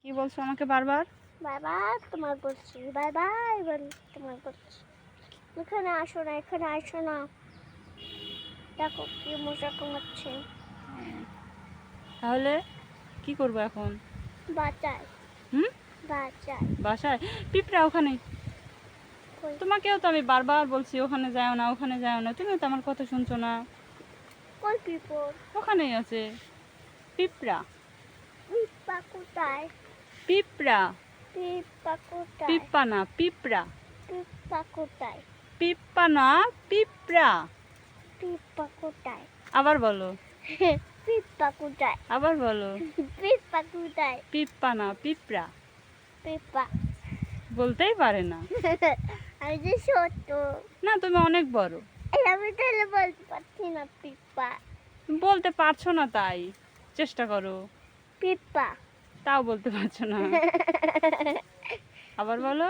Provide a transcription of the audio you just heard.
কি বলছো আমাকে বারবার? বারবার তোমার বলছি, বারবার তোমার বলছি, এখানে আসো না, এখানে আসো না। দেখো কি মজা কামাচ্ছে। তাহলে কি করবো এখন? বাঁচাই, হুম? বাঁচাই। বাসায় পিঁপড়া ওখানে। কই তোমাকেও তো আমি বারবার বলছি ওখানে যাও না, ওখানে যাও না, তুমিও তো আমার কথা শুনছো না। কই পিপড়? ওখানেই আছে পিঁপড়া। পিপ্পা কোথায়? পিঁপড়া। পিপ্পা কোথায়? পিপ্পা না, পিঁপড়া। পিপ্পা কোথায়? পিপ্পা না, পিঁপড়া। পিপ্পা কোথায়? আবার বলো, পিপ্পা কোথায়? আবার বলো। পিপ্পা কোথায়? পিপ্পা না, পিঁপড়া। পিপ্পা। বলতেই পারে না। আমি যে ছোট, না, তুমি অনেক বড়। আমি তাহলে বলতে পারছি না পিপ্পা। বলতে পারছো না, তাই চেষ্টা করো। পিপ্পা। তাও বলতে পারছো না। আবার বলো।